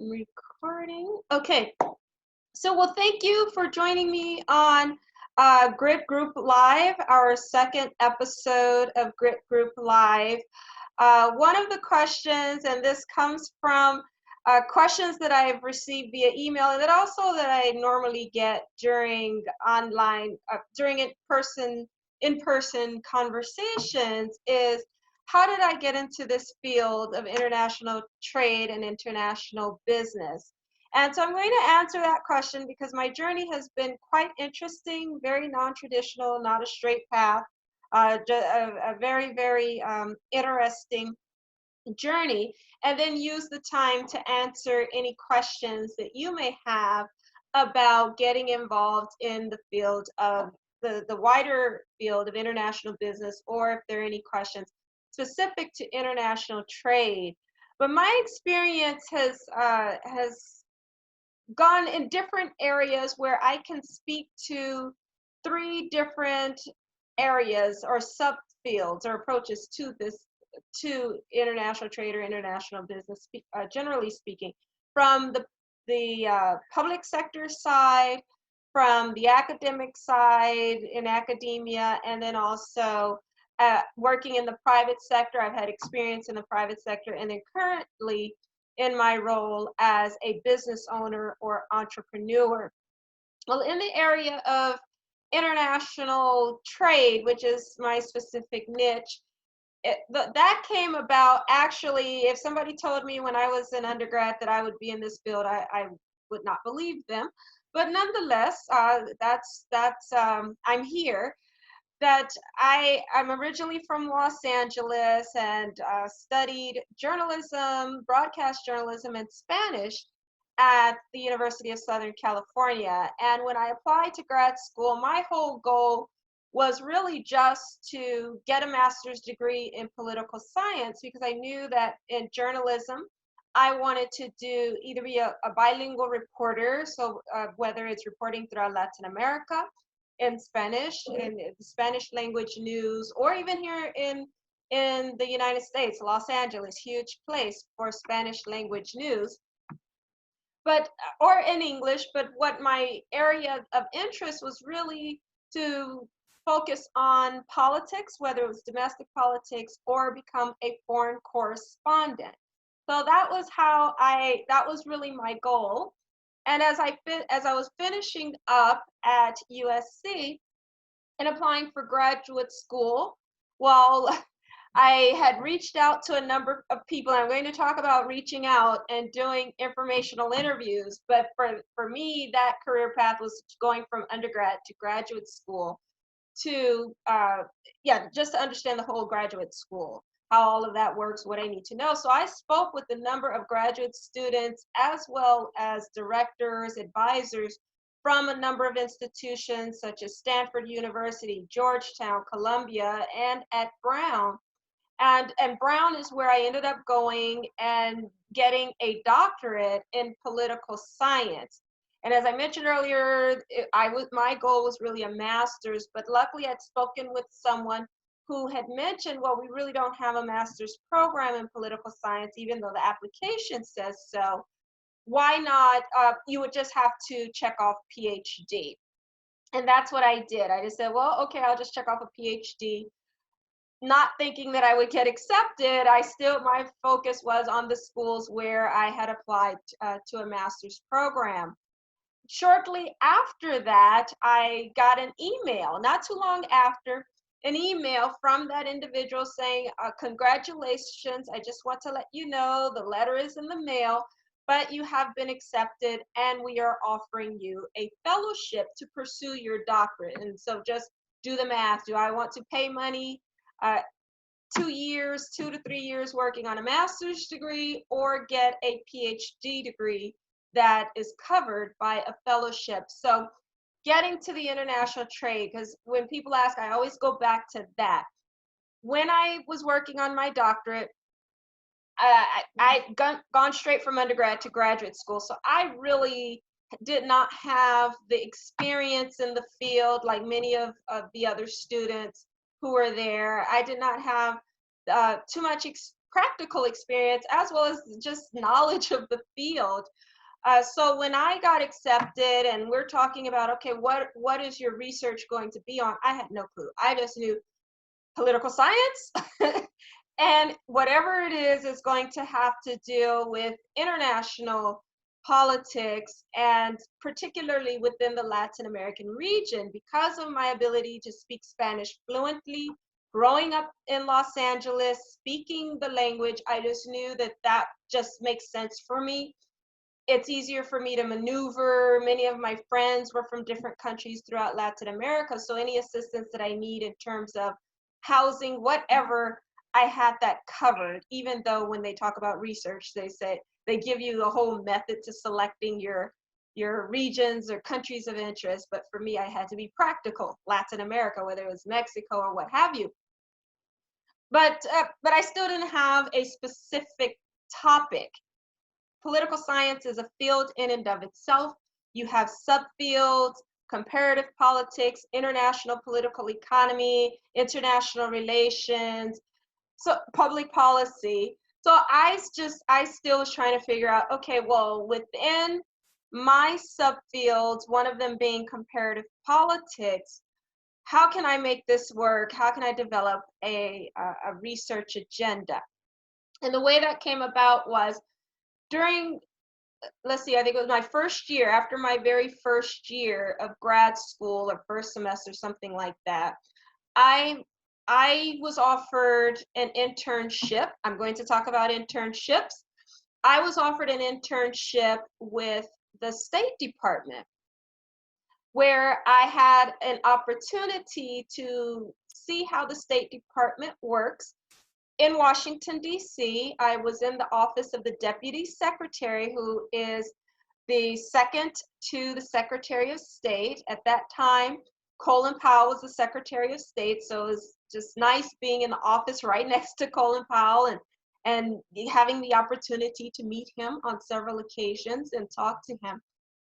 Recording. Okay. So, well, thank you for joining me on GRIT Group Live, our second episode of GRIT Group Live. One of the questions, and this comes from questions that I've received via email, and that also that I normally get during during in-person conversations, is how did I get into this field of international trade and international business? And so I'm going to answer that question because my journey has been quite interesting, very non-traditional, not a straight path, a very, very interesting journey, and then use the time to answer any questions that you may have about getting involved in the field of the wider field of international business, or if there are any questions specific to international trade. But my experience has gone in different areas where I can speak to three different areas or subfields or approaches to international trade or international business, generally speaking, from the public sector side, from the academic side in academia, and then also working in the private sector. I've had experience in the private sector, and then currently in my role as a business owner or entrepreneur. Well, in the area of international trade, which is my specific niche, that came about actually. If somebody told me when I was an undergrad that I would be in this field, I would not believe them. But nonetheless, I'm here. That I'm originally from Los Angeles and studied journalism, broadcast journalism, and Spanish at the University of Southern California. And when I applied to grad school, my whole goal was really just to get a master's degree in political science, because I knew that in journalism, I wanted to do either be a bilingual reporter, so whether it's reporting throughout Latin America in Spanish, in Spanish language news, or even here in the United States, Los Angeles, huge place for Spanish language news, but or in English. But what my area of interest was really to focus on politics, whether it was domestic politics or become a foreign correspondent. So that was really my goal. And as I was finishing up at USC and applying for graduate school, well, I had reached out to a number of people. I'm going to talk about reaching out and doing informational interviews. But for me, that career path was going from undergrad to graduate school to, just to understand the whole graduate school, how all of that works, what I need to know. So I spoke with a number of graduate students as well as directors, advisors from a number of institutions such as Stanford University, Georgetown, Columbia, and at Brown. And Brown is where I ended up going and getting a doctorate in political science. And as I mentioned earlier, my goal was really a master's, but luckily I'd spoken with someone who had mentioned, well, we really don't have a master's program in political science, even though the application says so. Why not? You would just have to check off PhD. And that's what I did. I just said, well, okay, I'll just check off a PhD. Not thinking that I would get accepted, my focus was on the schools where I had applied to a master's program. Shortly after that, I got an email, not too long after, an email from that individual saying, congratulations, I just want to let you know the letter is in the mail, but you have been accepted and we are offering you a fellowship to pursue your doctorate. And so just do the math. Do I want to pay money? 2 to 3 years working on a master's degree, or get a PhD degree that is covered by a fellowship. So getting to the international trade, because when people ask, I always go back to that. When I was working on my doctorate, I'd gone straight from undergrad to graduate school. So I really did not have the experience in the field like many of the other students who were there. I did not have too much practical experience as well as just knowledge of the field. So when I got accepted and we're talking about, okay, what is your research going to be on? I had no clue. I just knew political science and whatever it is going to have to deal with international politics, and particularly within the Latin American region. Because of my ability to speak Spanish fluently, growing up in Los Angeles, speaking the language, I just knew that that just makes sense for me. It's easier for me to maneuver. Many of my friends were from different countries throughout Latin America, so any assistance that I need in terms of housing, whatever, I had that covered. Even though when they talk about research, they say they give you a whole method to selecting your regions or countries of interest, but for me, I had to be practical. Latin America, whether it was Mexico or what have you. But I still didn't have a specific topic. Political science is a field in and of itself. You have subfields: comparative politics, international political economy, international relations, so public policy. So I still was trying to figure out, okay, well, within my subfields, one of them being comparative politics, how can I make this work? How can I develop a research agenda? And the way that came about was during, let's see, I think it was my first year, after my very first year of grad school or first semester, something like that, I I was offered an internship. I'm going to talk about internships. I was offered an internship with the State Department, where I had an opportunity to see how the State Department works. In Washington, D.C., I was in the office of the Deputy Secretary, who is the second to the Secretary of State. At that time, Colin Powell was the Secretary of State, so it was just nice being in the office right next to Colin Powell and having the opportunity to meet him on several occasions and talk to him.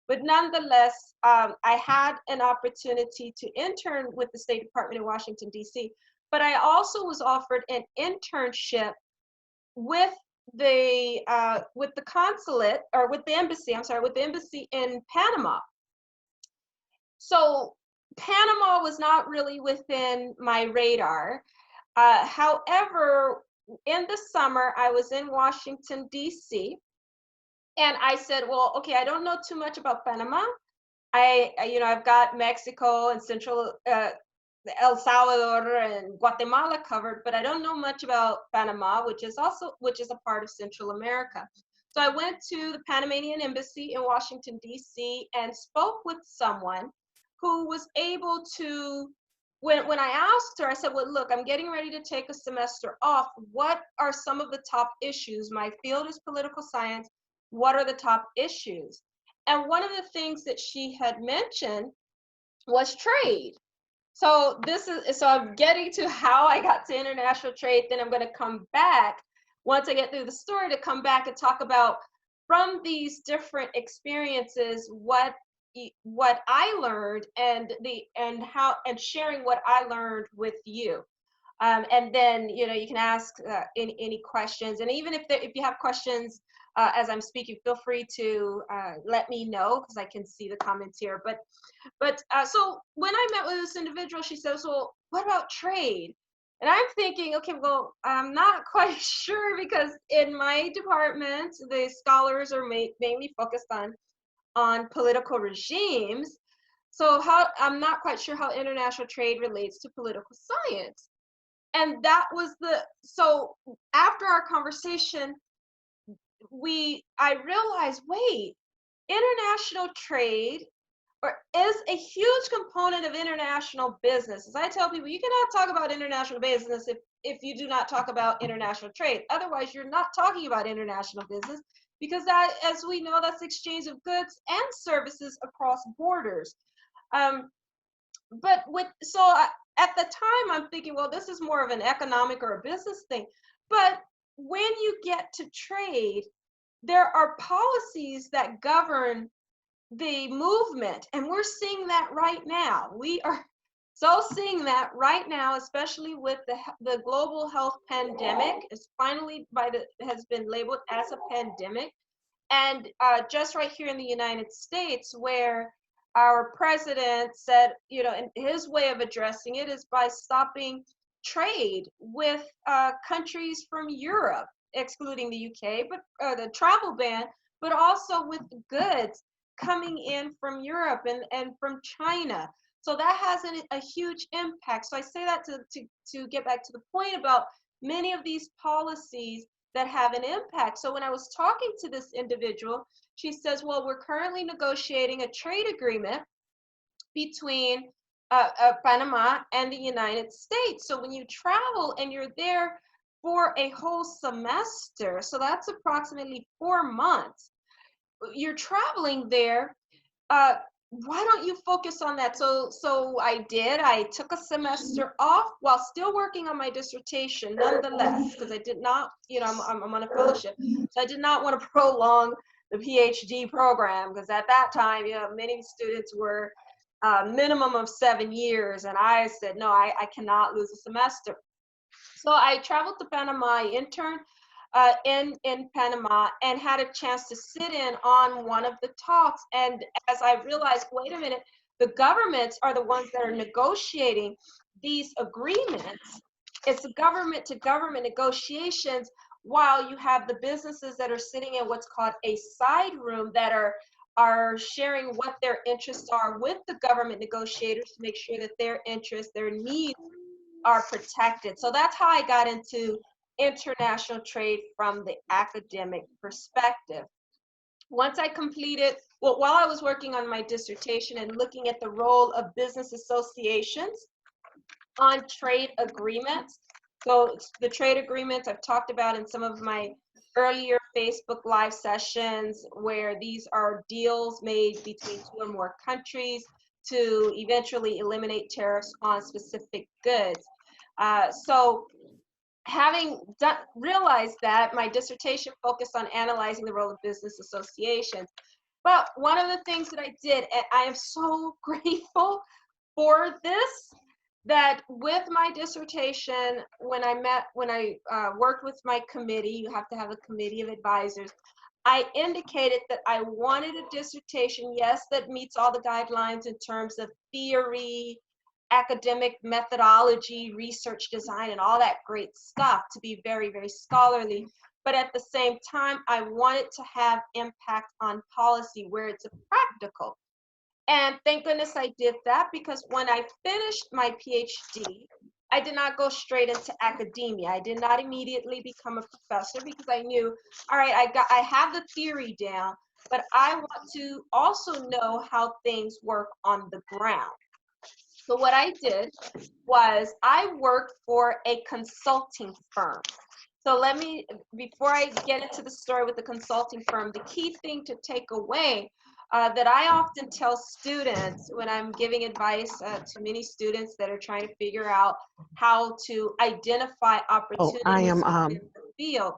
But nonetheless, I had an opportunity to intern with the State Department in Washington, D.C., but I also was offered an internship with the consulate, or with the embassy, I'm sorry, with the embassy in Panama. So Panama was not really within my radar. However, in the summer, I was in Washington, D.C., and I said, well, okay, I don't know too much about Panama. I've got Mexico and Central El Salvador and Guatemala covered, but I don't know much about Panama, which is a part of Central America. So I went to the Panamanian Embassy in Washington, D.C., and spoke with someone who was able to, when I asked her, I said, well, look, I'm getting ready to take a semester off. What are some of the top issues? My field is political science. What are the top issues? And one of the things that she had mentioned was trade. So I'm getting to how I got to international trade. Then I'm going to come back once I get through the story to come back and talk about, from these different experiences, what I learned, and sharing what I learned with you. And then you can ask any questions, and even if you have questions as I'm speaking, feel free to let me know, because I can see the comments here. But so when I met with this individual, she says, well, what about trade? And I'm thinking, okay, well, I'm not quite sure, because in my department, the scholars are mainly focused on political regimes. So I'm not quite sure how international trade relates to political science. And that was so after our conversation, I realized, wait, international trade is a huge component of international business. As I tell people, you cannot talk about international business if you do not talk about international trade. Otherwise, you're not talking about international business, because that, as we know, that's exchange of goods and services across borders. At the time, I'm thinking, well, this is more of an economic or a business thing. But when you get to trade, there are policies that govern the movement, and we're seeing that right now. So seeing that right now, especially with the global health pandemic, is finally has been labeled as a pandemic, and just right here in the United States, where our president said, you know, and his way of addressing it is by stopping trade with countries from Europe, excluding the UK, but the travel ban, but also with goods coming in from Europe and from China. So that has a huge impact. So I say that to get back to the point about many of these policies that have an impact. So when I was talking to this individual, she says, well, we're currently negotiating a trade agreement between Panama and the United States. So when you travel and you're there for a whole semester, so that's approximately 4 months, you're traveling there, uh, why don't you focus on that? So I did. I took a semester off while still working on my dissertation, nonetheless, because I did not, you know, I'm on a fellowship, so I did not want to prolong the PhD program, because at that time, you know, many students were minimum of 7 years, and I said, no, I cannot lose a semester. So I traveled to Panama, I interned in Panama, and had a chance to sit in on one of the talks. And as I realized, wait a minute, the governments are the ones that are negotiating these agreements. It's government to government negotiations, while you have the businesses that are sitting in what's called a side room that are sharing what their interests are with the government negotiators to make sure that their interests, their needs are protected. So that's how I got into international trade from the academic perspective. Once I completed, well, while I was working on my dissertation and looking at the role of business associations on trade agreements. So the trade agreements I've talked about in some of my earlier Facebook Live sessions, where these are deals made between two or more countries to eventually eliminate tariffs on specific goods. So having realized that, my dissertation focused on analyzing the role of business associations. But one of the things that I did, and I am so grateful for this, that with my dissertation, when I worked with my committee, you have to have a committee of advisors, I indicated that I wanted a dissertation, yes, that meets all the guidelines in terms of theory, academic methodology, research design, and all that great stuff, to be very, very scholarly. But at the same time, I wanted to have impact on policy where it's practical. And thank goodness I did that, because when I finished my PhD, I did not go straight into academia. I did not immediately become a professor, because I knew, all right, I have the theory down, but I want to also know how things work on the ground. So what I did was I worked for a consulting firm. So before I get into the story with the consulting firm, the key thing to take away that I often tell students when I'm giving advice to many students that are trying to figure out how to identify Oh, I opportunities am in the field,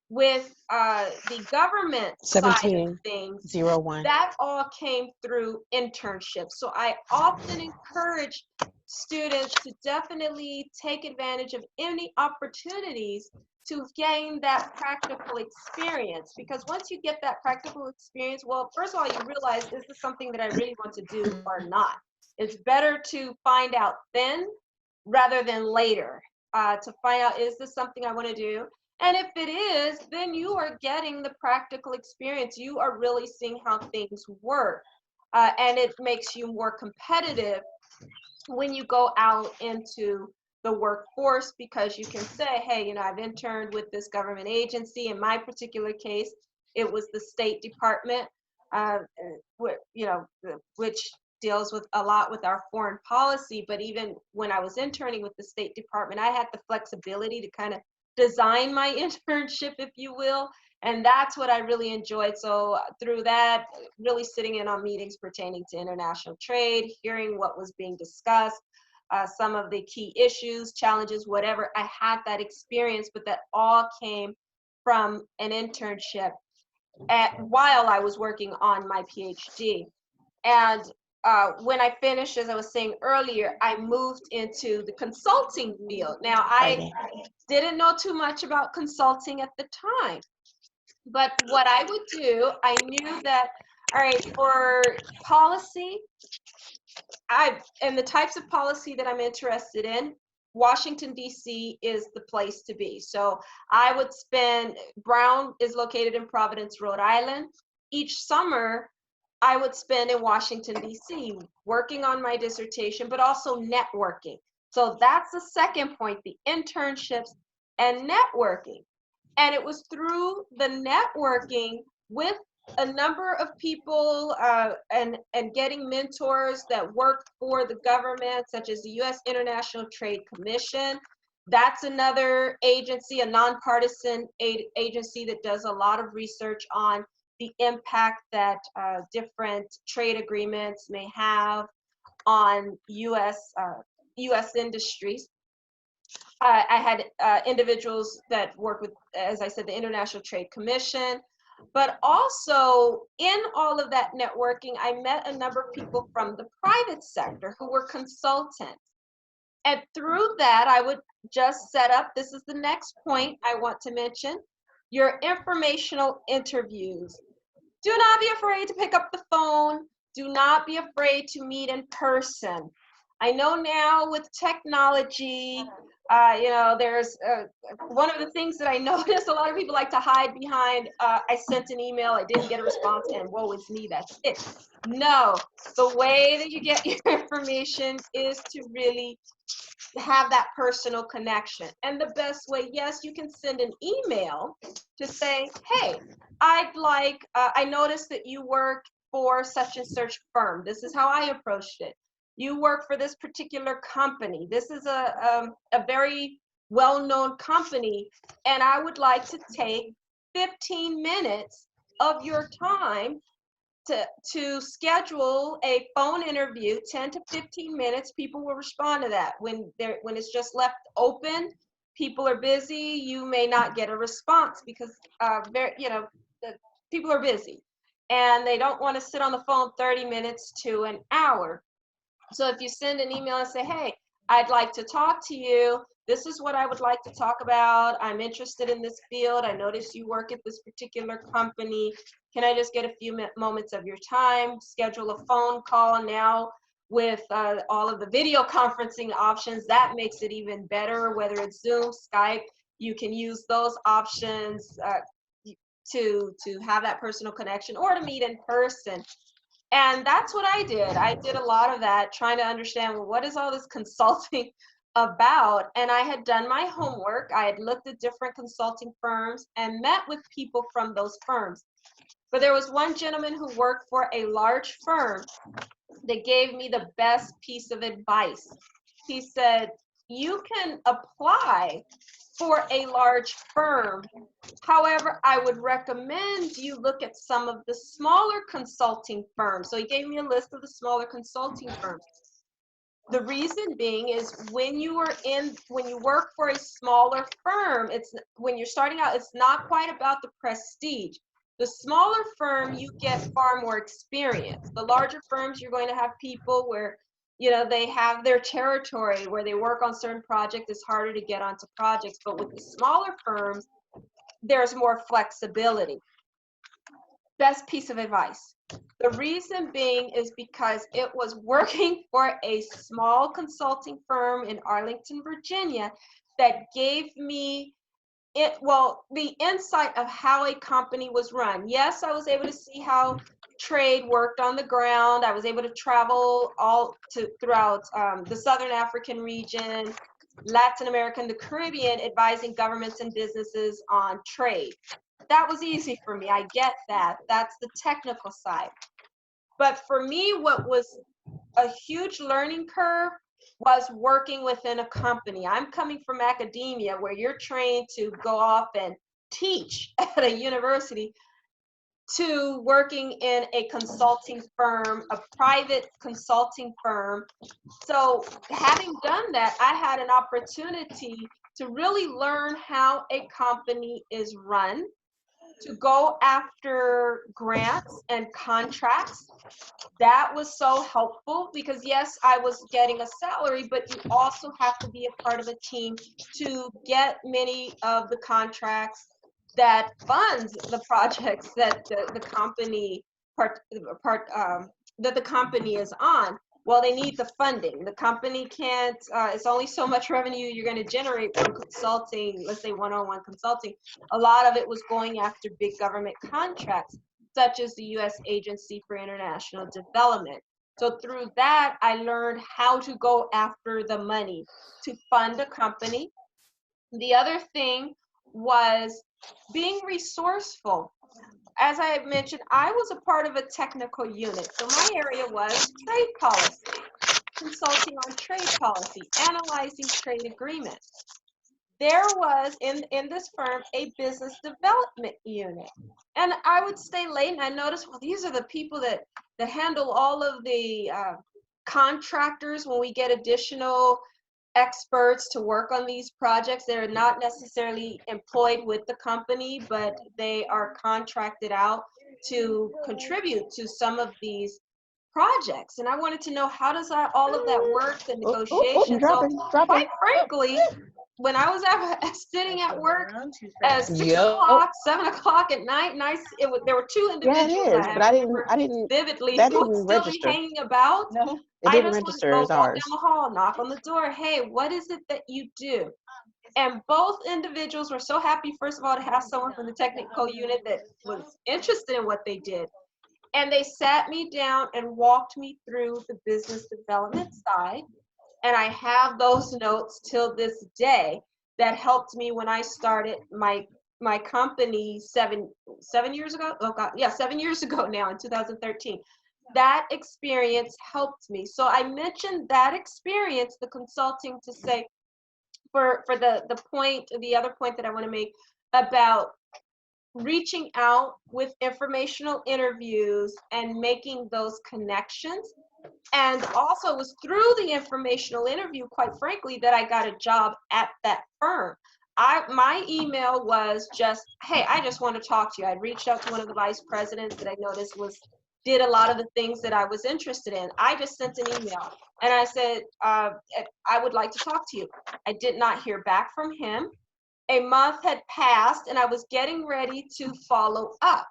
with the government side of things, 1701. that all came through internships. So I often encourage students to definitely take advantage of any opportunities to gain that practical experience. Because once you get that practical experience, well, first of all, you realize, is this something that I really want to do or not? It's better to find out then rather than later, to find out, is this something I want to do? And if it is, then you are getting the practical experience. You are really seeing how things work. And it makes you more competitive when you go out into the workforce, because you can say, hey, you know, I've interned with this government agency. In my particular case, it was the State Department, you know, which deals with a lot with our foreign policy. But even when I was interning with the State Department, I had the flexibility to kind of design my internship, if you will. And that's what I really enjoyed. So through that, really sitting in on meetings pertaining to international trade, hearing what was being discussed, some of the key issues, challenges, whatever, I had that experience, but that all came from an internship while I was working on my PhD. And when I finished, as I was saying earlier, I moved into the consulting field. Now, I Right. didn't know too much about consulting at the time, but what I would do, I knew that, all right, for policy, and the types of policy that I'm interested in, Washington, D.C. is the place to be. So I would spend, Brown is located in Providence, Rhode Island. Each summer, I would spend in Washington, D.C., working on my dissertation, but also networking. So that's the second point, the internships and networking. And it was through the networking with a number of people and getting mentors that worked for the government, such as the U.S. International Trade Commission. That's another agency, a nonpartisan agency that does a lot of research on the impact that different trade agreements may have on U.S. industries. I had individuals that work with, as I said, the International Trade Commission, but also in all of that networking, I met a number of people from the private sector who were consultants. And through that, I would just set up, this is the next point I want to mention, your informational interviews. Do not be afraid to pick up the phone. Do not be afraid to meet in person. I know now with technology, there's one of the things that I noticed a lot of people like to hide behind, I sent an email, I didn't get a response, and whoa, it's me, that's it. No, the way that you get your information is to really have that personal connection. And the best way, yes, you can send an email to say, hey, I noticed that you work for such and such firm. This is how I approached it. You work for this particular company. This is a very well-known company, and I would like to take 15 minutes of your time to schedule a phone interview, 10 to 15 minutes. People will respond to that. When it's just left open, people are busy, you may not get a response because the people are busy and they don't want to sit on the phone 30 minutes to an hour. So if you send an email and say, hey, I'd like to talk to you, this is what I would like to talk about. I'm interested in this field. I noticed you work at this particular company. Can I just get a few moments of your time? Schedule a phone call. Now with all of the video conferencing options, that makes it even better, whether it's Zoom, Skype, you can use those options to have that personal connection or to meet in person. And that's what I did. I did a lot of that, trying to understand, well, what is all this consulting about? And I had done my homework. I had looked at different consulting firms and met with people from those firms. But there was one gentleman who worked for a large firm that gave me the best piece of advice. He said, you can apply for a large firm. However, I would recommend you look at some of the smaller consulting firms. So he gave me a list of the smaller consulting firms. The reason being is when you work for a smaller firm, when you're starting out, it's not quite about the prestige. The smaller firm, you get far more experience. The larger firms, you're going to have people where, they have their territory where they work on certain projects. It's harder to get onto projects. But with the smaller firms, there's more flexibility. Best piece of advice. The reason being is because it was working for a small consulting firm in Arlington, Virginia, that gave me the insight of how a company was run. Yes, I was able to see how trade worked on the ground. I was able to travel throughout the Southern African region, Latin America, and the Caribbean, advising governments and businesses on trade. That was easy for me. I get that. That's the technical side. But for me, what was a huge learning curve was working within a company. I'm coming from academia where you're trained to go off and teach at a university, to working in a consulting firm, a private consulting firm. So having done that, I had an opportunity to really learn how a company is run, to go after grants and contracts that was so helpful because yes, I was getting a salary, but you also have to be a part of a team to get many of the contracts that funds the projects that the company that the company is on. Well, they need the funding. The company can't, it's only so much revenue you're going to generate from consulting, let's say one-on-one consulting. A lot of it was going after big government contracts, such as the U.S. Agency for International Development. So through that, I learned how to go after the money to fund a company. The other thing was being resourceful. As I had mentioned, I was a part of a technical unit. So my area was trade policy, consulting on trade policy, analyzing trade agreements. There was in this firm a business development unit. And I would stay late and I noticed, well, these are the people that handle all of the contractors when we get additional experts to work on these projects. They're not necessarily employed with the company, but they are contracted out to contribute to some of these projects. And I wanted to know, how does that, all of that work, the negotiation. So quite frankly, when I was sitting at work at 6 o'clock, 7 o'clock at night, and there were two individuals I didn't vividly that who would didn't still be register. hanging about. No, it I didn't just would register go as walk ours. down the hall, knock on the door. Hey, what is it that you do? And both individuals were so happy, first of all, to have someone from the technical unit that was interested in what they did. And they sat me down and walked me through the business development side. And I have those notes till this day that helped me when I started my company seven years ago. Oh God, yeah, 7 years ago now in 2013. That experience helped me. So I mentioned that experience, the consulting, to say for the other point that I want to make about reaching out with informational interviews and making those connections. And also it was through the informational interview, quite frankly, that I got a job at that firm. My email was just, hey, I just want to talk to you. I reached out to one of the vice presidents that I noticed did a lot of the things that I was interested in. I just sent an email and I said, I would like to talk to you. I did not hear back from him. A month had passed and I was getting ready to follow up.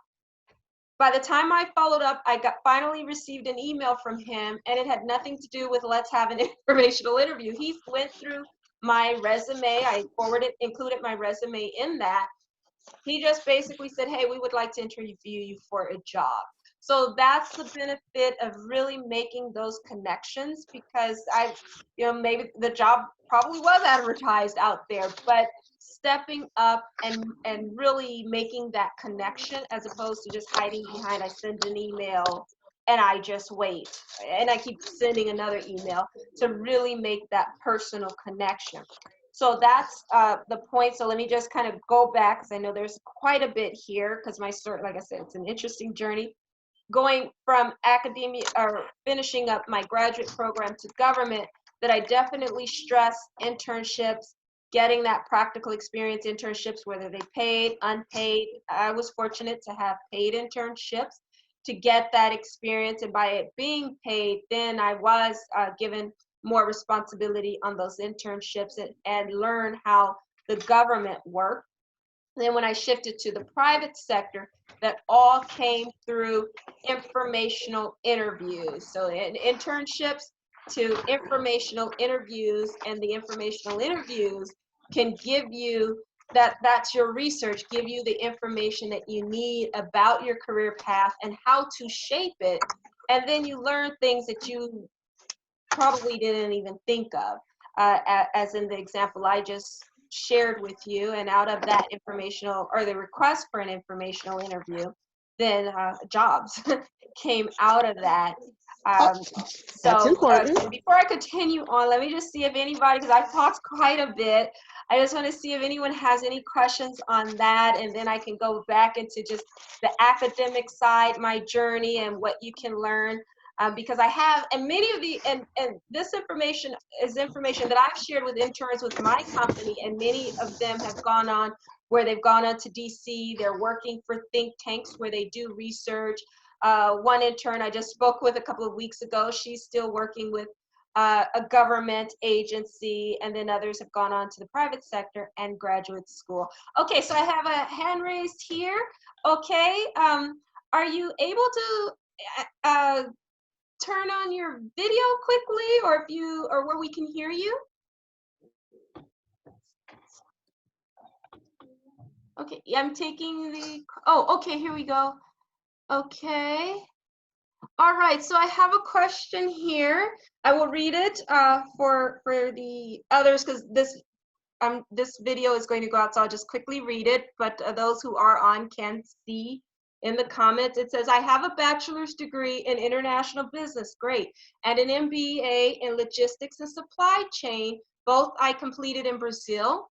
By the time I followed up, I finally received an email from him, and it had nothing to do with let's have an informational interview. He went through my resume. I included my resume in that. He just basically said, hey, we would like to interview you for a job. So that's the benefit of really making those connections, because maybe the job probably was advertised out there, but stepping up and really making that connection, as opposed to just hiding behind, I send an email and I just wait and I keep sending another email, to really make that personal connection. So that's the point. So let me just kind of go back, because I know there's quite a bit here, because my story, like I said, it's an interesting journey. Going from academia or finishing up my graduate program to government, that I definitely stress internships, getting that practical experience internships, whether they paid, unpaid. I was fortunate to have paid internships to get that experience. And by it being paid, then I was given more responsibility on those internships and learn how the government worked. Then when I shifted to the private sector, that all came through informational interviews. So in internships to informational interviews, and the informational interviews can give you that's your research, give you the information that you need about your career path and how to shape it. And then you learn things that you probably didn't even think of, as in the example I just shared with you. And out of that informational, or the request for an informational interview, then jobs came out of that. That's important. Before I continue on, let me just see if anybody, because I've talked quite a bit, I just want to see if anyone has any questions on that, and then I can go back into just the academic side, my journey, and what you can learn. Because I have, and many of and this information is information that I've shared with interns with my company, and many of them have gone on where they've gone on to DC, they're working for think tanks where they do research. One intern I just spoke with a couple of weeks ago, she's still working with a government agency, and then others have gone on to the private sector and graduate school. Okay, so I have a hand raised here. Okay, are you able to turn on your video quickly, or if you, or where we can hear you? Okay, I'm taking the, oh, okay, here we go. Okay. All right, so I have a question here. I will read it for the others, because this video is going to go out, so I'll just quickly read it. But those who are on can see in the comments. It says, I have a bachelor's degree in international business, great, and an MBA in logistics and supply chain. Both I completed in Brazil.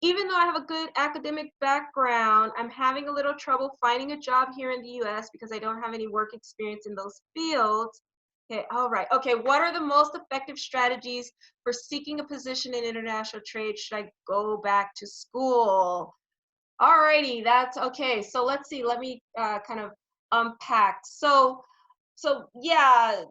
Even though I have a good academic background, I'm having a little trouble finding a job here in the US because I don't have any work experience in those fields. Okay, all right. Okay, what are the most effective strategies for seeking a position in international trade? Should I go back to school? All righty, that's okay. So let's see, let me kind of unpack. So yeah,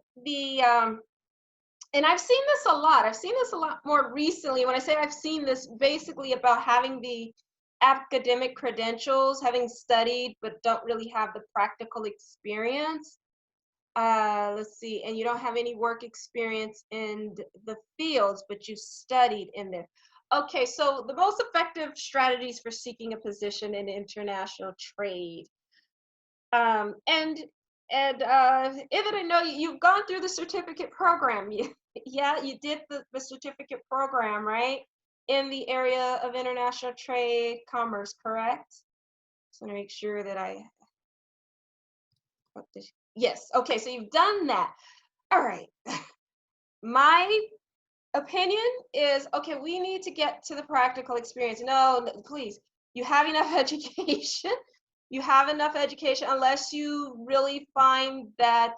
and I've seen this a lot. I've seen this a lot more recently. When I say I've seen this, basically about having the academic credentials, having studied, but don't really have the practical experience. Let's see, and you don't have any work experience in the fields, but you studied in them. Okay, so the most effective strategies for seeking a position in international trade. And Evan, I know you've gone through the certificate program. Yeah, you did the certificate program, right? In the area of international trade, commerce, correct? Just want to make sure that yes, okay, so you've done that. All right. My opinion is, okay, we need to get to the practical experience. No, please, you have enough education. You have enough education, unless you really find that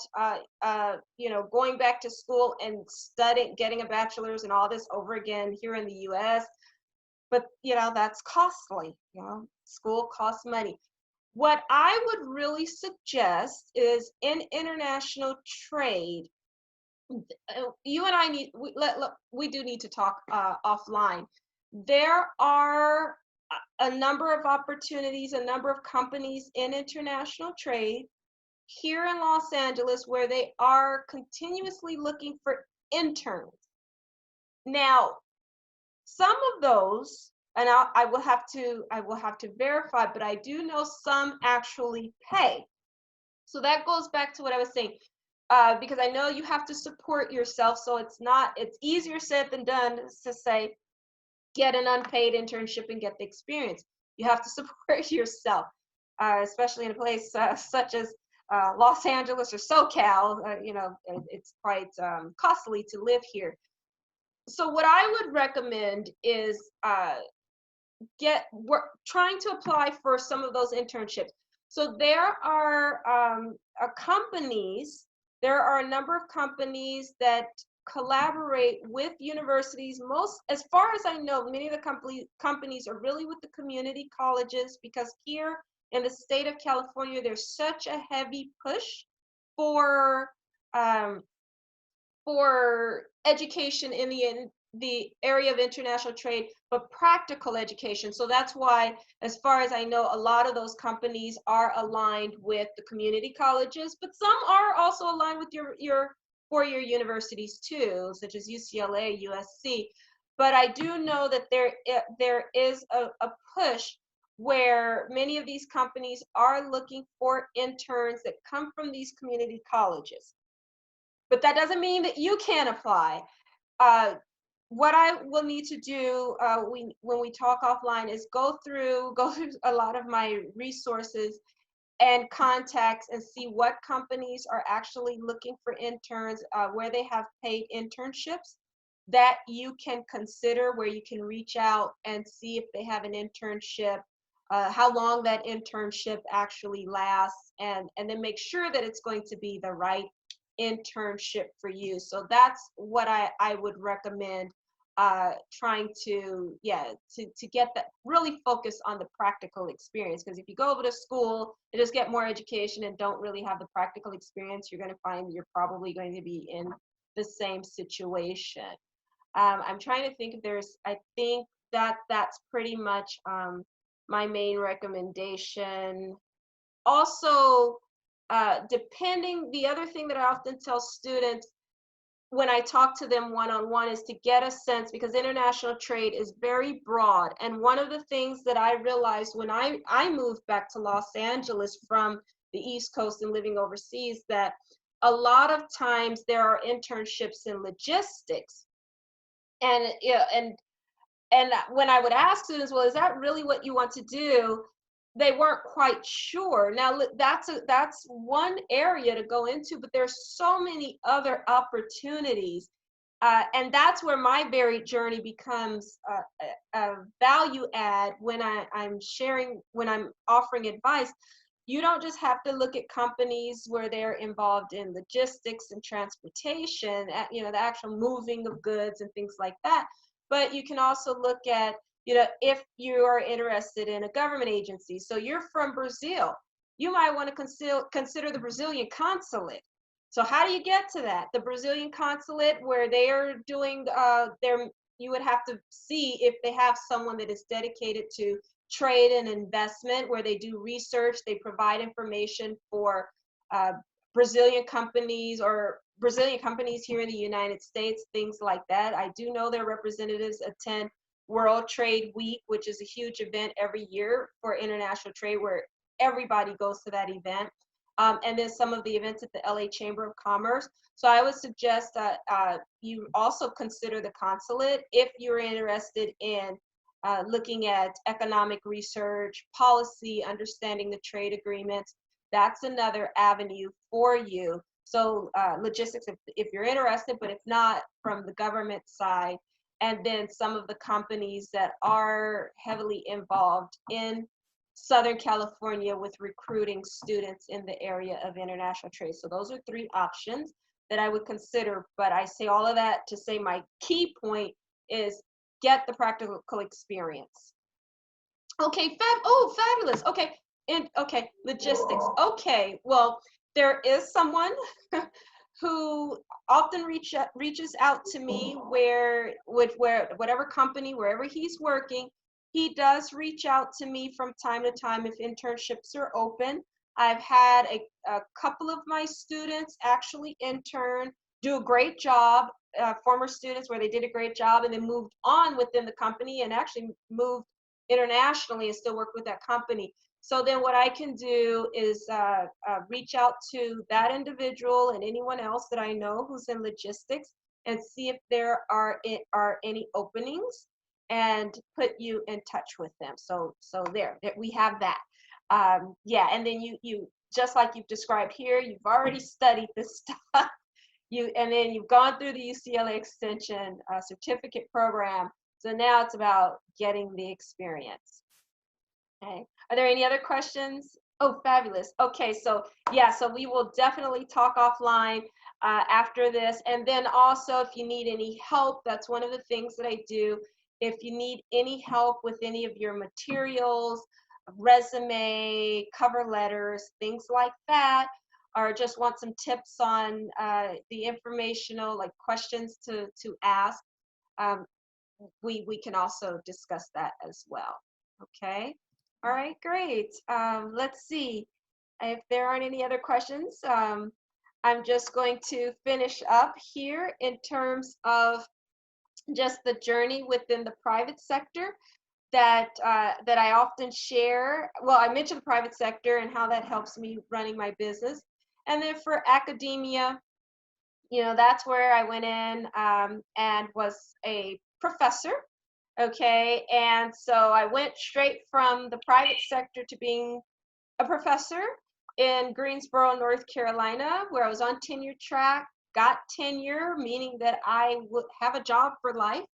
going back to school and studying, getting a bachelor's and all this over again here in the US. But that's costly. School costs money. What I would really suggest is, in international trade, you and I we do need to talk offline. There are a number of opportunities, a number of companies in international trade here in Los Angeles where they are continuously looking for interns. Now, some of those, and I will have to verify, but I do know some actually pay. So that goes back to what I was saying. Because I know you have to support yourself, so it's easier said than done to say, get an unpaid internship and get the experience. You have to support yourself, especially in a place such as Los Angeles or SoCal. It's quite costly to live here. So what I would recommend is trying to apply for some of those internships. So there are companies. There are a number of companies that collaborate with universities. As far as I know, many of the companies are really with the community colleges, because here in the state of California, there's such a heavy push for education in the area of international trade, but practical education. So that's why, as far as I know, a lot of those companies are aligned with the community colleges, but some are also aligned with your four-year universities too, such as UCLA, USC. But I do know that there is a push where many of these companies are looking for interns that come from these community colleges. But that doesn't mean that you can't apply. What I will need to do when we talk offline is go through a lot of my resources and contacts and see what companies are actually looking for interns, where they have paid internships that you can consider, where you can reach out and see if they have an internship, how long that internship actually lasts, and then make sure that it's going to be the right internship for you. So that's what I would recommend trying to, to get that, really focus on the practical experience. Because if you go over to school and just get more education and don't really have the practical experience, you're going to find you're probably going to be in the same situation. I'm trying to think if I think that that's pretty much my main recommendation. Also, the other thing that I often tell students when I talk to them one-on-one is to get a sense, because international trade is very broad. And one of the things that I realized when I moved back to Los Angeles from the East Coast and living overseas, that a lot of times there are internships in logistics. And and when I would ask students, well, is that really what you want to do? They weren't quite sure. Now that's one area to go into, but there's so many other opportunities. And that's where my very journey becomes a value add when I'm sharing, when I'm offering advice. You don't just have to look at companies where they're involved in logistics and transportation, the actual moving of goods and things like that. But you can also look at, if you are interested in a government agency. So you're from Brazil, you might want to consider the Brazilian consulate. So how do you get to that? The Brazilian consulate, where they are doing you would have to see if they have someone that is dedicated to trade and investment, where they do research, they provide information for Brazilian companies or Brazilian companies here in the United States, things like that. I do know their representatives attend World Trade Week, which is a huge event every year for international trade, where everybody goes to that event. And then some of the events at the LA Chamber of Commerce. So I would suggest that you also consider the consulate if you're interested in looking at economic research, policy, understanding the trade agreements. That's another avenue for you. So logistics, if you're interested, but if not, from the government side. And then some of the companies that are heavily involved in Southern California with recruiting students in the area of international trade. So those are three options that I would consider. But I say all of that to say my key point is get the practical experience. Okay, fabulous. Okay, okay, logistics. Okay, well, there is someone who often reaches out to me where whatever company, wherever he's working, he does reach out to me from time to time if internships are open. I've had a couple of my students actually intern, do a great job, former students where they did a great job and then moved on within the company and actually moved internationally and still work with that company. So then what I can do is reach out to that individual and anyone else that I know who's in logistics and see if there are any openings and put you in touch with them. So there we have that. Yeah, and then you just like you've described here, you've already studied this stuff. And then you've gone through the UCLA Extension certificate program. So now it's about getting the experience. Okay. Are there any other questions? Oh, fabulous. Okay, so yeah, so we will definitely talk offline after this. And then also, if you need any help, that's one of the things that I do. If you need any help with any of your materials, resume, cover letters, things like that, or just want some tips on the informational, like questions to ask, we can also discuss that as well. Okay. All right, great. Let's see if there aren't any other questions. I'm just going to finish up here in terms of just the journey within the private sector that that I often share. Well, I mentioned the private sector and how that helps me running my business. And then for academia, that's where I went in and was a professor. Okay, and so I went straight from the private sector to being a professor in Greensboro, North Carolina, where I was on tenure track, got tenure, meaning that I would have a job for life,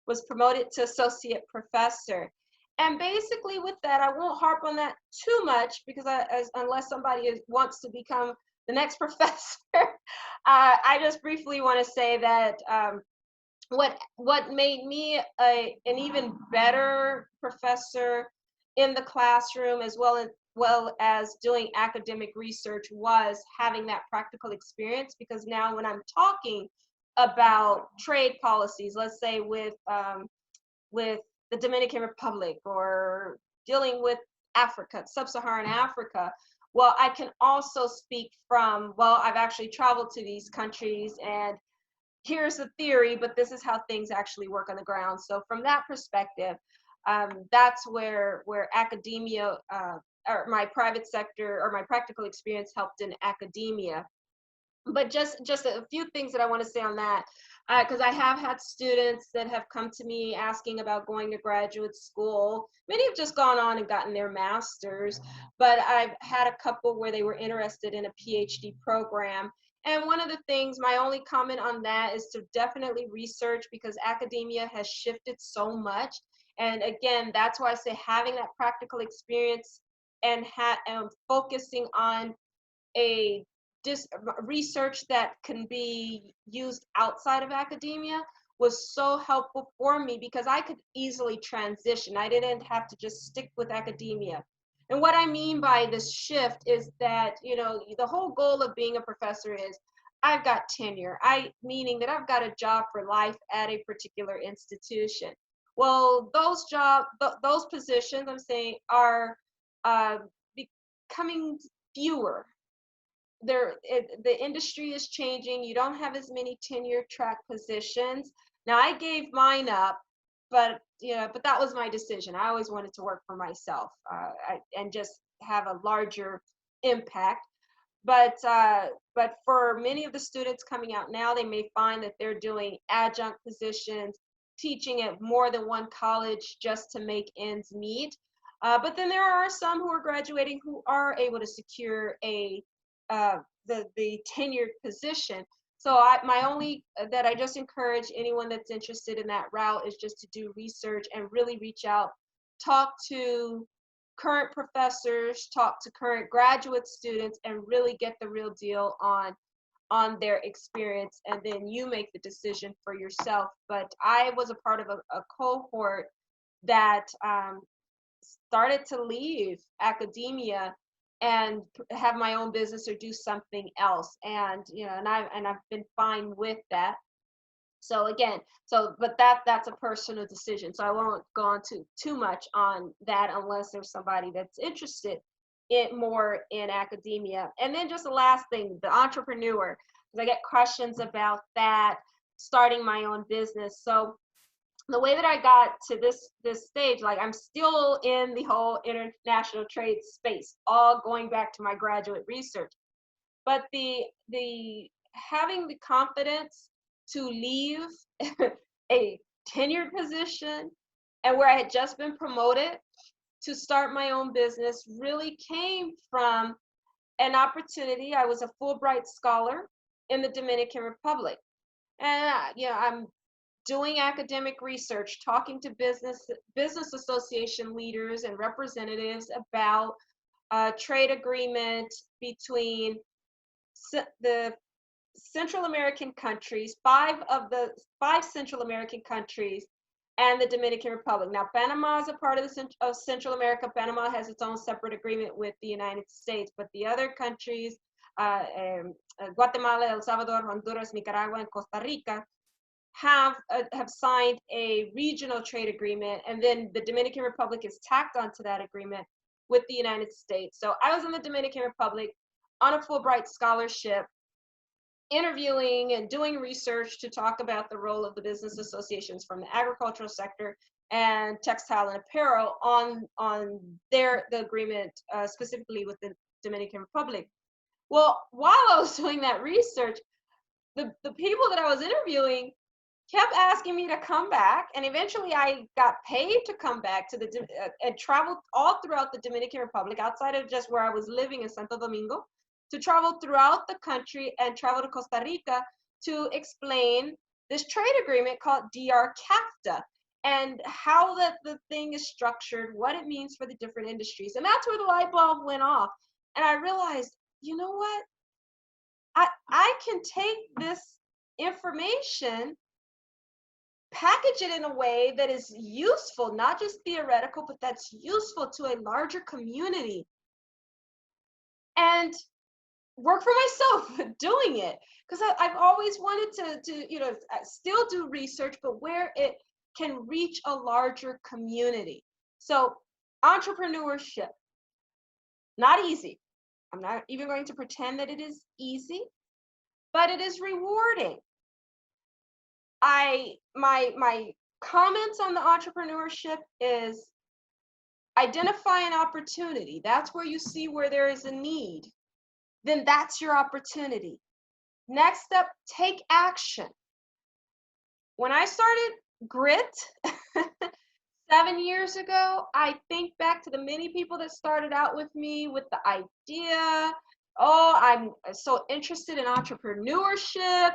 was promoted to associate professor. And basically with that, I won't harp on that too much because unless somebody wants to become the next professor, I just briefly want to say that what made me an even better professor in the classroom, as well as doing academic research, was having that practical experience. Because now when I'm talking about trade policies, let's say with the Dominican Republic, or dealing with Africa, sub-Saharan Africa, well, I can also speak from, well, I've actually traveled to these countries, and here's the theory, but this is how things actually work on the ground. So from that perspective, that's where academia, or my private sector, or my practical experience, helped in academia. But just a few things that I want to say on that, because I have had students that have come to me asking about going to graduate school. Many have just gone on and gotten their masters, but I've had a couple where they were interested in a PhD program. And one of the things, my only comment on that is to definitely research, because academia has shifted so much. And again, that's why I say having that practical experience, and focusing on a research that can be used outside of academia, was so helpful for me, because I could easily transition. I didn't have to just stick with academia. And what I mean by this shift is that, the whole goal of being a professor is I've got tenure. Meaning that I've got a job for life at a particular institution. Well, those positions, I'm saying, are uh, becoming fewer. The industry is changing. You don't have as many tenure track positions. Now, I gave mine up, but that was my decision. I always wanted to work for myself, and just have a larger impact. But for many of the students coming out now, they may find that they're doing adjunct positions, teaching at more than one college just to make ends meet. But then there are some who are graduating who are able to secure uh, the tenured position. So my only that I just encourage anyone that's interested in that route is just to do research and really reach out, talk to current professors, talk to current graduate students, and really get the real deal on their experience, and then you make the decision for yourself. But I was a part of a cohort that started to leave academia and have my own business or do something else, and I've been fine with that. So again, but that's a personal decision, so I won't go on too much on that, unless there's somebody that's interested more in academia. And then just the last thing, the entrepreneur, because I get questions about that, starting my own business. So the way that I got to this stage, like, I'm still in the whole international trade space, all going back to my graduate research. But the having the confidence to leave a tenured position, and where I had just been promoted, to start my own business, really came from an opportunity. I was a Fulbright scholar in the Dominican Republic, and I'm doing academic research, talking to business association leaders and representatives about a trade agreement between the Central American countries, five Central American countries, and the Dominican Republic. Now, Panama is a part of Central America. Panama has its own separate agreement with the United States, but the other countries, Guatemala, El Salvador, Honduras, Nicaragua, and Costa Rica, have signed a regional trade agreement, and then the Dominican Republic is tacked onto that agreement with the United States. So I was in the Dominican Republic on a Fulbright scholarship, interviewing and doing research to talk about the role of the business associations from the agricultural sector and textile and apparel on the agreement, specifically with the Dominican Republic. Well, while I was doing that research, the people that I was interviewing kept asking me to come back, and eventually I got paid to come back to and traveled all throughout the Dominican Republic, outside of just where I was living in Santo Domingo, to travel throughout the country and travel to Costa Rica to explain this trade agreement called DR-CAFTA, and how the thing is structured, what it means for the different industries. And that's where the light bulb went off. And I realized, you know what? I can take this information package it in a way that is useful, not just theoretical, but that's useful to a larger community, and work for myself doing it. Because I've always wanted to still do research, but where it can reach a larger community. So entrepreneurship, not easy. I'm not even going to pretend that it is easy, but it is rewarding. My comments on the entrepreneurship is identify an opportunity. That's where you see where there is a need. Then that's your opportunity. Next step, take action. When I started GRIIT 7 years ago, I think back to the many people that started out with me with the idea, oh, I'm so interested in entrepreneurship.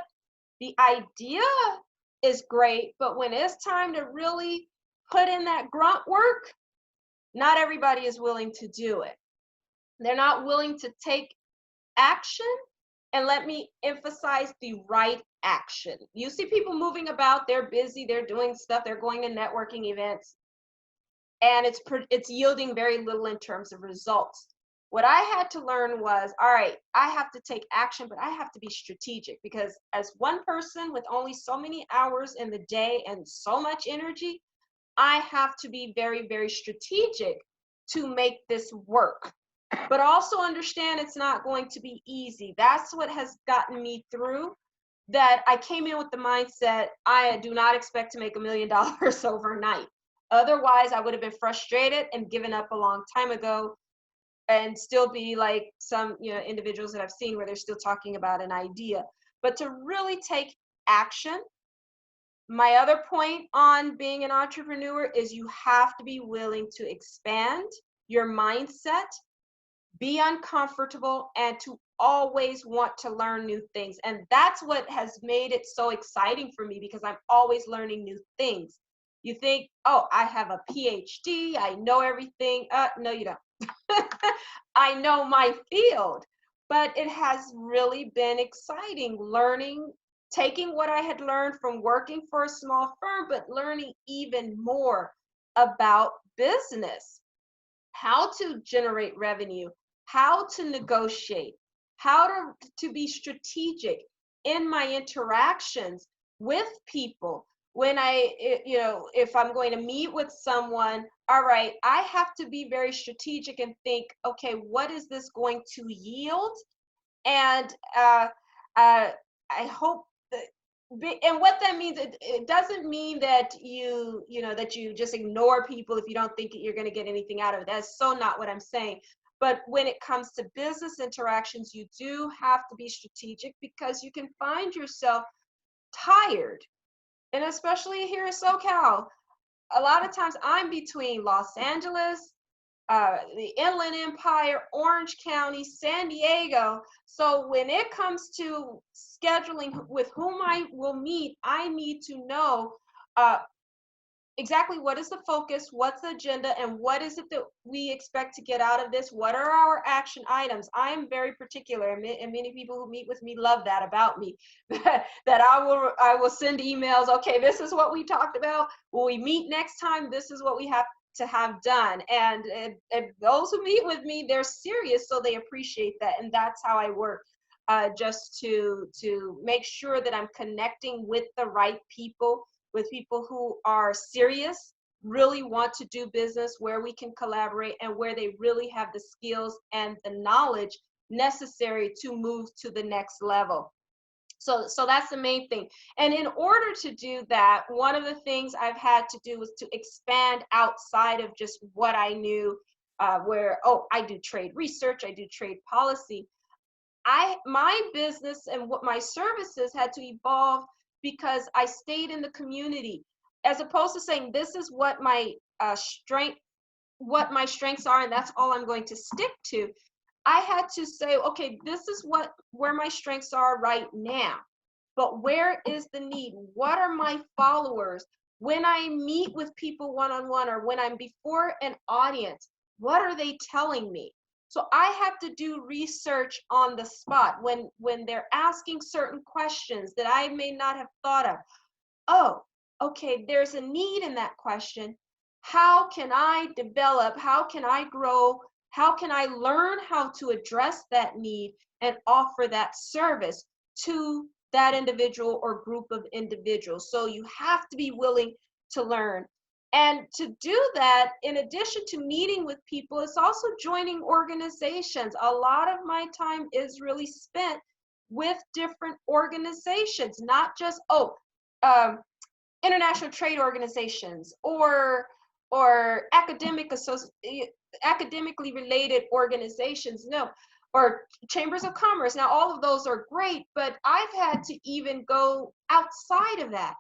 The idea is great, but when it's time to really put in that grunt work, not everybody is willing to do it. They're not willing to take action, and let me emphasize the right action. You see people moving about, they're busy, they're doing stuff, they're going to networking events, and it's yielding very little in terms of results. What I had to learn was, all right, I have to take action, but I have to be strategic, because as one person with only so many hours in the day and so much energy, I have to be very, very strategic to make this work. But also understand it's not going to be easy. That's what has gotten me through. That I came in with the mindset, I do not expect to make $1 million overnight. Otherwise, I would have been frustrated and given up a long time ago, and still be like some individuals that I've seen where they're still talking about an idea. But to really take action. My other point on being an entrepreneur is you have to be willing to expand your mindset, be uncomfortable, and to always want to learn new things. And that's what has made it so exciting for me, because I'm always learning new things. You think, oh, I have a PhD, I know everything. No, you don't. I know my field, but it has really been exciting learning, taking what I had learned from working for a small firm, but learning even more about business, how to generate revenue, how to negotiate, how to be strategic in my interactions with people. When if I'm going to meet with someone, all right, I have to be very strategic and think, okay, what is this going to yield? And I hope that, and what that means, it doesn't mean that that you just ignore people if you don't think you're going to get anything out of it. That's so not what I'm saying. But when it comes to business interactions, you do have to be strategic, because you can find yourself tired. And especially here in SoCal, a lot of times I'm between Los Angeles, the Inland Empire, Orange County, San Diego. So when it comes to scheduling with whom I will meet, I need to know exactly what is the focus, what's the agenda, and what is it that we expect to get out of this? What are our action items? I am very particular, and many people who meet with me love that about me. That I will send emails. Okay, this is what we talked about. When we meet next time, this is what we have to have done. And those who meet with me, they're serious, so they appreciate that, and that's how I work. Just to make sure that I'm connecting with the right people, with people who are serious, really want to do business, where we can collaborate, and where they really have the skills and the knowledge necessary to move to the next level. So that's the main thing. And in order to do that, one of the things I've had to do was to expand outside of just what I knew, where, oh, I do trade research, I do trade policy. My business and what my services had to evolve, because I stayed in the community, as opposed to saying this is what my strengths are, and that's all I'm going to stick to. I had to say, okay, this is where my strengths are right now, but where is the need? What are my followers? When I meet with people one-on-one, or when I'm before an audience, what are they telling me? So I have to do research on the spot when they're asking certain questions that I may not have thought of. Oh, okay, there's a need in that question. How can I develop? How can I grow? How can I learn how to address that need and offer that service to that individual or group of individuals? So you have to be willing to learn. And to do that, in addition to meeting with people, it's also joining organizations. A lot of my time is really spent with different organizations, not just, um, international trade organizations or academically related organizations. No, or chambers of commerce. Now all of those are great, but I've had to even go outside of that.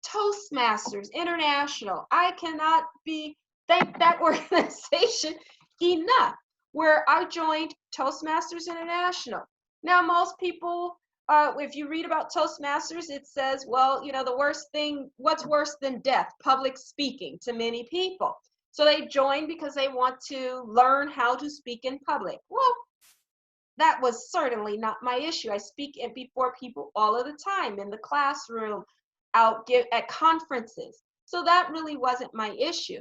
Toastmasters International, I cannot be thank that organization enough, where I joined Toastmasters International. Now most people, if you read about Toastmasters, it says, well, you know, the worst thing, what's worse than death? Public speaking to many people. So they join because they want to learn how to speak in public. Well, that was certainly not my issue. I speak before people all of the time, in the classroom, at conferences. So that really wasn't my issue.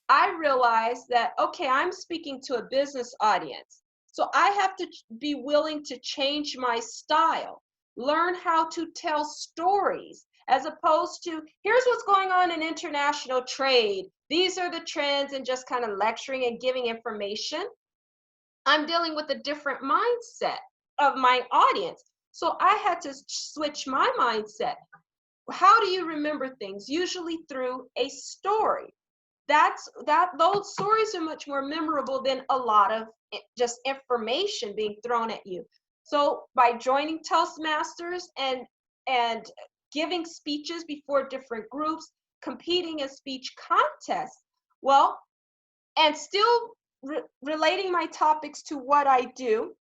I realized that, okay, I'm speaking to a business audience. So I have to be willing to change my style, learn how to tell stories, as opposed to, here's what's going on in international trade. These are the trends, and just kind of lecturing and giving information. I'm dealing with a different mindset of my audience. So I had to switch my mindset. How do you remember things? Usually through a story. Those stories are much more memorable than a lot of just information being thrown at you. So by joining Toastmasters and giving speeches before different groups, competing in speech contests, well, and still relating my topics to what I do,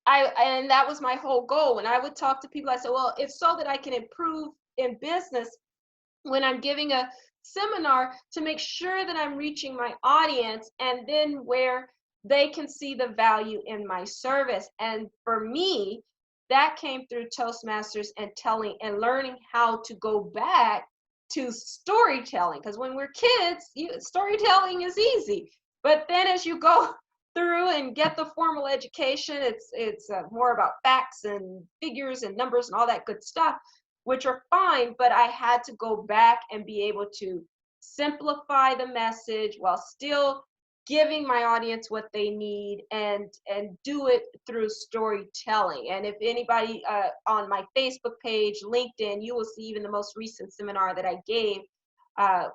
and that was my whole goal. When I would talk to people, I said, well, it's so that I can improve in business when I'm giving a seminar, to make sure that I'm reaching my audience, and then where they can see the value in my service. And for me, that came through Toastmasters and telling and learning how to go back to storytelling. Because when we're kids, storytelling is easy. But then as you go through and get the formal education, it's more about facts and figures and numbers and all that good stuff, which are fine, but I had to go back and be able to simplify the message while still giving my audience what they need, and do it through storytelling. And if anybody on my Facebook page, LinkedIn, you will see even the most recent seminar that I gave,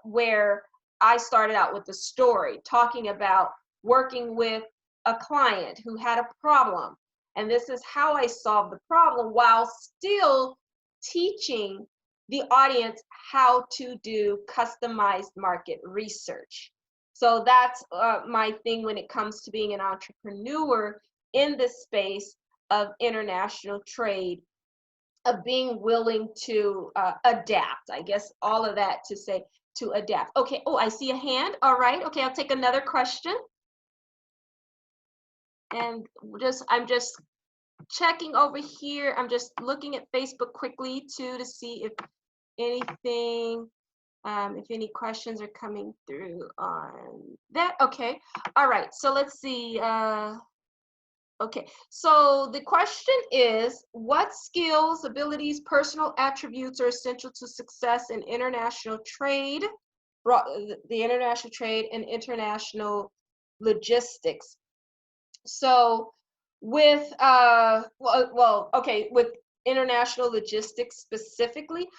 where I started out with a story talking about working with a client who had a problem. And this is how I solved the problem, while still teaching the audience how to do customized market research. So that's my thing when it comes to being an entrepreneur in the space of international trade, of being willing to adapt. I guess all of that to say, to adapt. Okay, oh, I see a hand. All right, okay, I'll take another question. And I'm just checking over here. I'm just looking at Facebook quickly too, to see if anything, if any questions are coming through on that. Okay, all right, so let's see. Okay, so the question is, what skills, abilities, personal attributes are essential to success in international trade, the international trade and international logistics? So with okay, with international logistics specifically,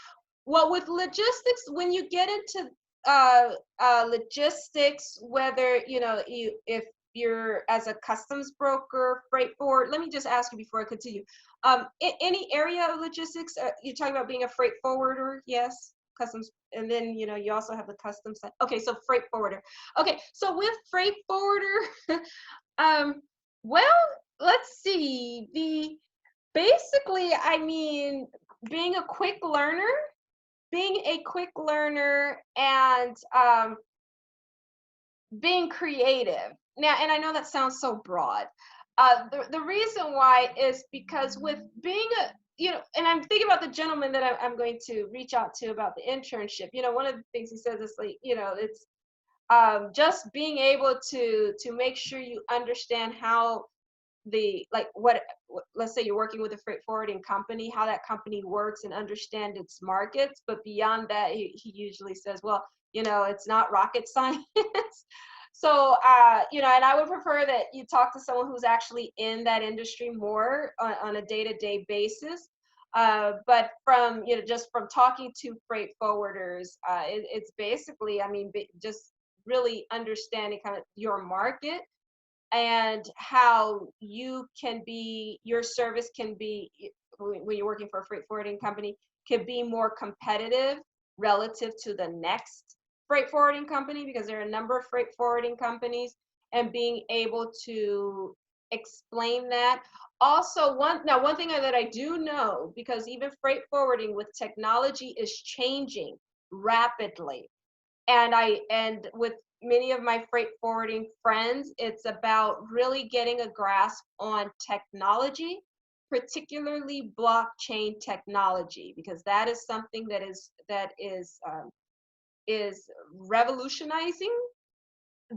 well, with logistics, when you get into logistics, whether if you're as a customs broker, freight forward, let me just ask you before I continue. Any area of logistics, you're talking about being a freight forwarder? Yes, customs, and then you also have the customs side. Okay, so freight forwarder. Okay, so with freight forwarder, well, let's see. Basically, I mean, being a quick learner, and being creative. Now, and I know that sounds so broad. The reason why is because with being and I'm thinking about the gentleman that I'm going to reach out to about the internship. One of the things he says is like, it's just being able to make sure you understand how the like let's say you're working with a freight forwarding company, how that company works and understand its markets. But beyond that, he usually says, well, it's not rocket science. So and I would prefer that you talk to someone who's actually in that industry more on a day-to-day basis. But from just from talking to freight forwarders, it's basically, I mean, just really understanding kind of your market and how your service can be, when you're working for a freight forwarding company, can be more competitive relative to the next freight forwarding company, because there are a number of freight forwarding companies, and being able to explain that. Also, one thing that I do know, because even freight forwarding with technology is changing rapidly, and with many of my freight forwarding friends, it's about really getting a grasp on technology, particularly blockchain technology, because that is something that is revolutionizing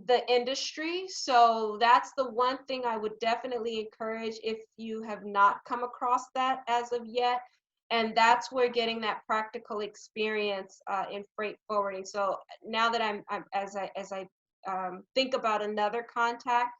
the industry. So that's the one thing I would definitely encourage if you have not come across that as of yet. And that's where getting that practical experience in freight forwarding. So now that I'm as I think about another contact,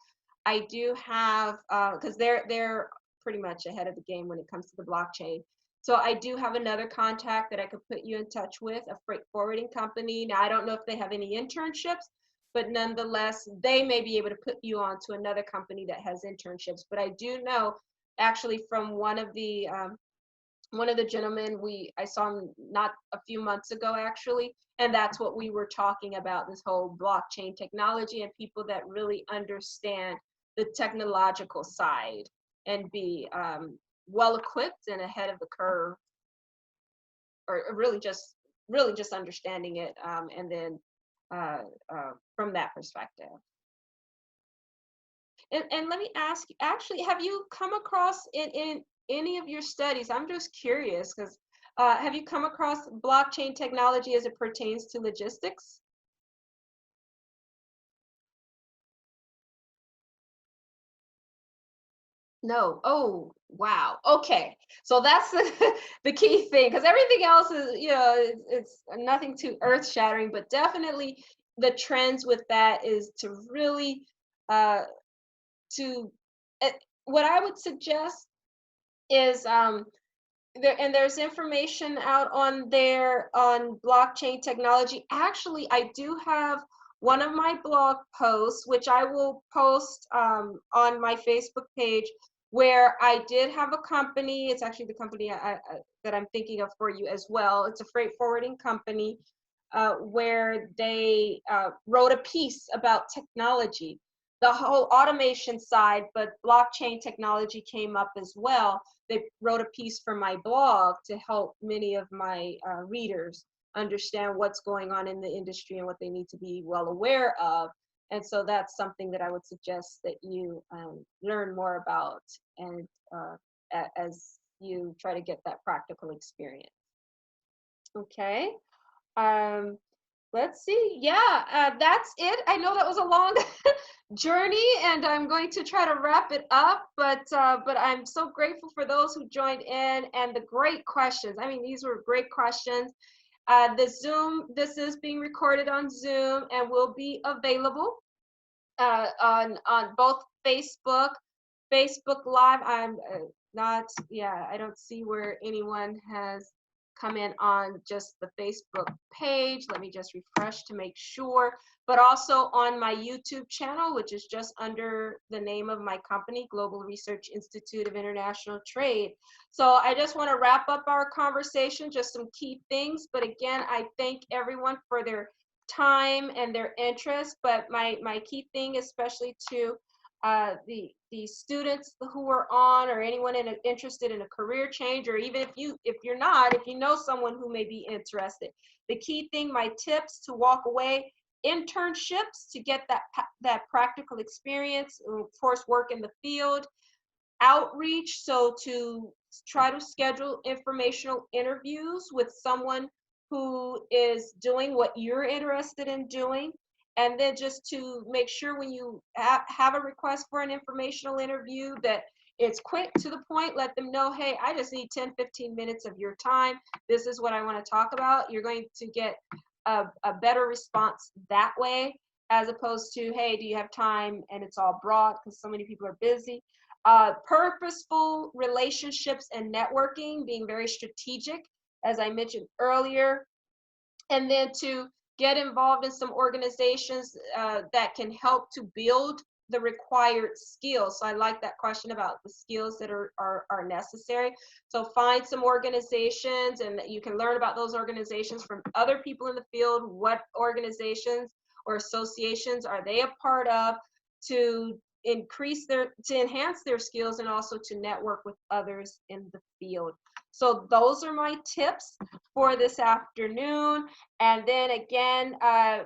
I do have, because they're pretty much ahead of the game when it comes to the blockchain. So I do have another contact that I could put you in touch with, a freight forwarding company. Now I don't know if they have any internships, but nonetheless, they may be able to put you on to another company that has internships. But I do know, actually, from one of the gentlemen I saw him not a few months ago, actually, and that's what we were talking about, this whole blockchain technology, and people that really understand the technological side and be well equipped and ahead of the curve, or really just understanding it, and then from that perspective. And let me ask you, actually, have you come across in any of your studies, I'm just curious, because have you come across blockchain technology as it pertains to logistics? No. Oh, wow. Okay. So that's the key thing, because everything else is, it's nothing too earth shattering, but definitely the trends with that is to really, uh, to, uh, what I would suggest is, there's information out on there on blockchain technology. Actually, I do have one of my blog posts, which I will post on my Facebook page, where I did have a company. It's actually the company that I'm thinking of for you as well. It's a freight forwarding company, where they wrote a piece about technology, the whole automation side, but blockchain technology came up as well. They wrote a piece for my blog to help many of my readers understand what's going on in the industry and what they need to be well aware of. And so that's something that I would suggest that you learn more about, and as you try to get that practical experience. Okay. Um, let's see. Yeah, that's it. I know that was a long journey, and I'm going to try to wrap it up. But I'm so grateful for those who joined in and the great questions. I mean, these were great questions. This is being recorded on Zoom and will be available on both Facebook Live. I'm not, yeah, I don't see where anyone has come in on just the Facebook page. Let me just refresh to make sure. But also on my YouTube channel, which is just under the name of my company, Global Research Institute of International Trade. So I just want to wrap up our conversation, just some key things. But again, I thank everyone for their time and their interest. But my key thing, especially to the students who are on, or anyone interested in a career change, or even if you're not, if you know someone who may be interested, the key thing, my tips to walk away: internships to get that practical experience, of course, work in the field; outreach, so to try to schedule informational interviews with someone who is doing what you're interested in doing. And then just to make sure when you have a request for an informational interview that it's quick to the point. Let them know, hey, I just need 10-15 minutes of your time. This is what I want to talk about. You're going to get a better response that way, as opposed to, hey, do you have time? And it's all broad because so many people are busy. Purposeful relationships and networking, being very strategic, as I mentioned earlier. And then to get involved in some organizations that can help to build the required skills. So I like that question about the skills that are necessary. So find some organizations, and you can learn about those organizations from other people in the field. What organizations or associations are they a part of, to enhance their skills and also to network with others in the field. So those are my tips for this afternoon. And then again, as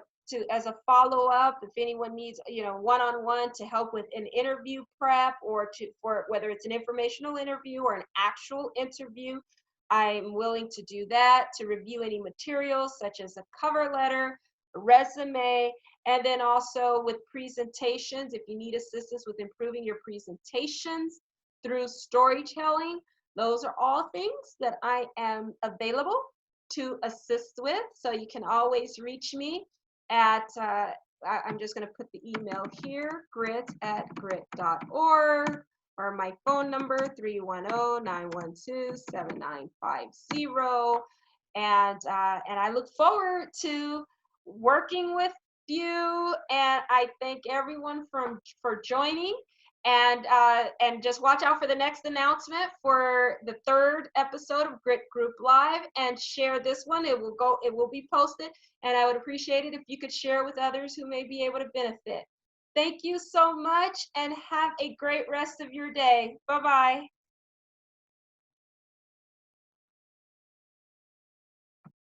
a follow-up, if anyone needs, one-on-one to help with an interview prep, or for whether it's an informational interview or an actual interview, I'm willing to do that, to review any materials such as a cover letter, a resume, and then also with presentations, if you need assistance with improving your presentations through storytelling. Those are all things that I am available to assist with. So you can always reach me at, I'm just going to put the email here, grit@grit.org, or my phone number, 310-912-7950. And I look forward to working with you. And I thank everyone for joining. And just watch out for the next announcement for the 3rd episode of Grit Group Live, and share this one. It will be posted, and I would appreciate it if you could share with others who may be able to benefit. Thank you so much, and have a great rest of your day. Bye-bye.